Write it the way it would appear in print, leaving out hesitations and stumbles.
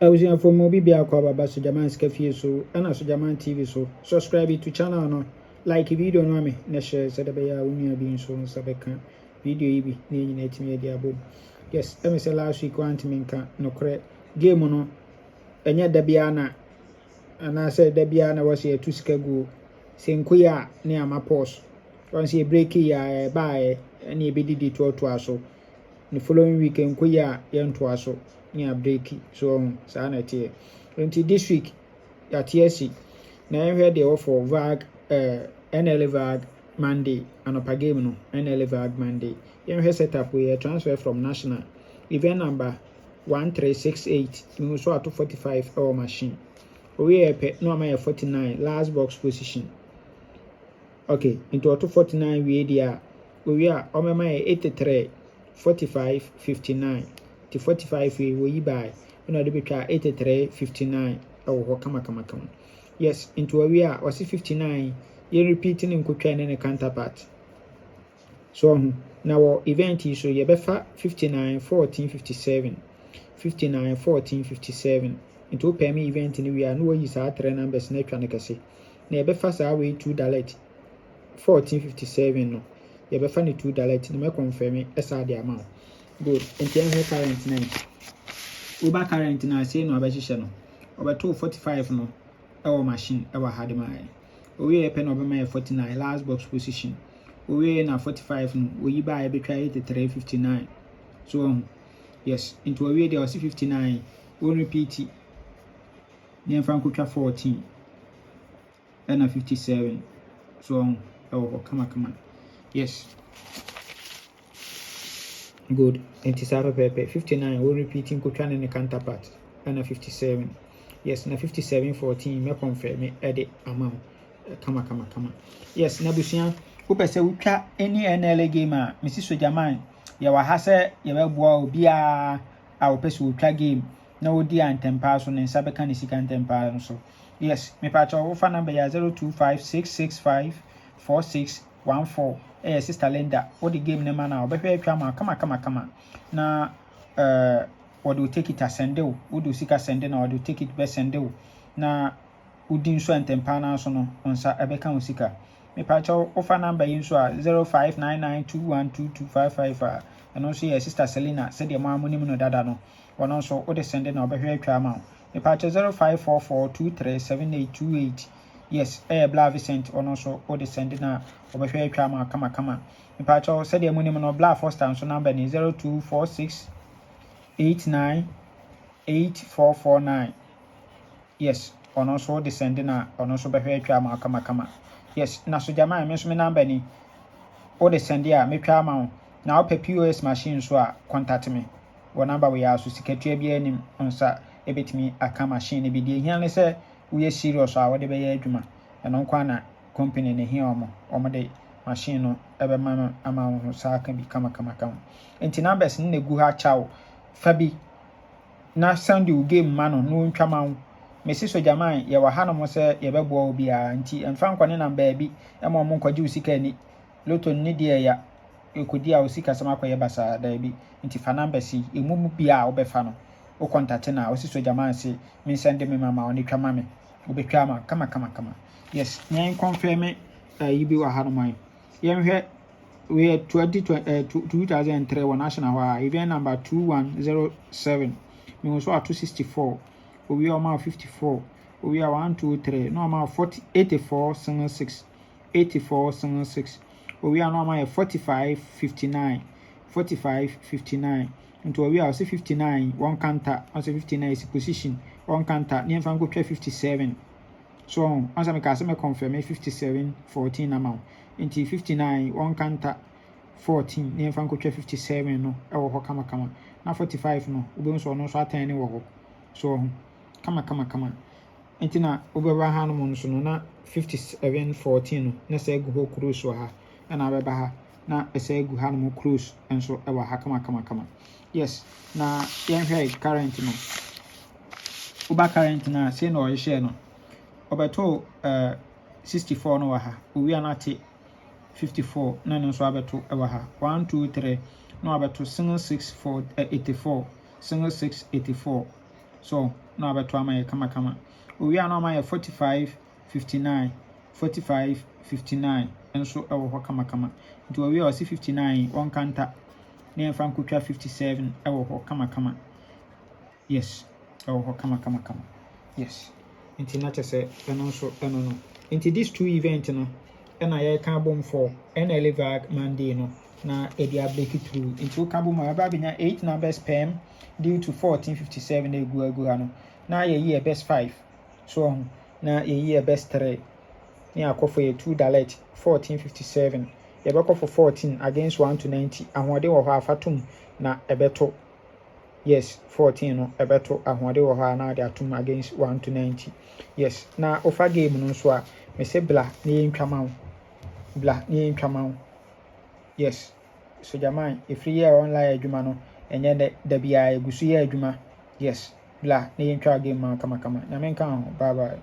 Awusia for mo bibia kwa baba Sojaman Skefie so ana Sojaman TV so subscribe to channel no like video no me na share so da be ya unua bi so sabeka video yi bi na nyina timi dia bom. Yes, me say last week want me nka no kre game no enya da bia na ana say da bia na was ye tusika go senkuya ne ama pause once ye break ya bye na e be didi to aso the following week enkuya ye to aso near breaky so sana tie until this week at TSC na you heard the offer Vag Nla Vag Monday anopa game no Nla Vag Monday you heard set up we transfer from national event number 1368 we so at 45 our machine we pe no am 49 last box position okay into 249 we there we are o me 83 45 59 to 45 we buy you know the betwa 83 59 oh kama yes into we are was 59 you repeating in kutwa ne counterpart so now event is so you befa 59 14 57 59 14 57 into pay me event ni we are no use our three numbers na twa ne kase na you befa sa we $2 1457 no you befa ni $2 na me confirm esa the amount good enti en current na uba current na say no abahihye no obeto 45 no our machine our hard my we pe no be my 49 last box position we na 45 no we buy be try 83 59 so yes into we there was 59 we repeat it then franco 14 and 57 so oh come yes good enti sara pepe 59 we repeating kutwa ne counterpart and 57 yes na 57 14 me confirm me edit amount kama yes na busia wo pese wutwa any NLA game a Mrs. Sojaman ya wa ha se ya beboa obi a wo pese wutwa game na wodi antempa so ne nsa beka ne sika antempa no so yes me pa cho wo fa number ya 0256654614 sister Linda what the game name na obehwe atwa ma kama na what do take it as send o do sika send na what do take it be send o na udin so antempa na so no onsa ebeka usika me pa cho offer number yin so a 0599212255 and also your sister Selena said your mom money no dada no ono so o de send na obehwe atwa ma me pa cho 0544237828 yes Bla Vicent ono so o de send na obehwe atwa ma kama me pa cho said your money no Bla Foster so number ni 0246898449 yes ono so de send na ono so behwe atwa ma kama yes na Sojaman me so me number ni o de send ya me twa ma na o pe POS machine so a contact me wo number we ya so sikatua bi anim onsa ebetimi aka machine bi de hian le se we serious a wo de be ya adwuma eno nkwa na company ne hian omo de machine no ebe ma ama ho sa aka bi kama enti numbers ne gu ha chawo fabi na send you game ma no ntwa ma Mrs. Sojaman ye wa ha no mo se ye beboa obi a nti emfa nkwa ne number bi e mo mo nkwaji usika ni loto ni de ya ekodi a usika sama kwa ye basa da bi nti fa number si emumu bi a obefa no o contact na Mrs. Sojaman se me send me mama oni twa ma me obetwa ma kama yes nyen confirm yi bi wa ha no man yen hwe we 2003 wa national wa event number 2107 me was 264 we are 54 we are 123 no amount 40 8476 8476 we are normal 45 59 into we are 59 one counter also 59 is position one counter near fan go 57 so answer me ka me confirm 57 14 amount into 59 one counter 14 near fan go 57 no e wo kama na 45 no we so no so attain wo ho so kama entina obeba ha no mo so no na 57 14 no na say gu ho cruise wa ha na beba ha na say gu ha no mo cruise enso e wa ha kama yes na yen hwe current no uba current na say no o share no obeto 64 no wa ha owi anate 54 na no so abeto e wa ha 1 2 3 no abeto 6 4 84 6 84 so na abeto ama ye kama owi na ama ye 45-59 45-59 enso ewo ho kama nti owi o si 59 on kanta na yɛmfa nkotwa 57 ɛwɔ hɔ kama yes ɛwɔ hɔ kama yes nti na kyerɛ sɛ ɛno nso ɛno no nti this 2 event no ɛna yɛka bom for Nla Vag Monday no na ɛde break through nti woka bom a aba benya 8 numbers pm due to 1457 na egu ha no na yɛyi best 5 so na yɛyi best 3 na akɔ for 2 dalet 1457 yɛbɛkɔ for 14 against 1 to 90 ahoɔden wɔ hɔ afatom na ɛbɛto yes 14 no ɛbɛto ahoɔden wɔ hɔ na de atom against 1 to 90 yes na ofa game no nso a me se bla na yɛntwama wo yes so jaman if you are online adwuma no ɛnyɛ da bia egusu yɛ adwuma yes bla na yɛntwa game ma kama na menka ho bye bye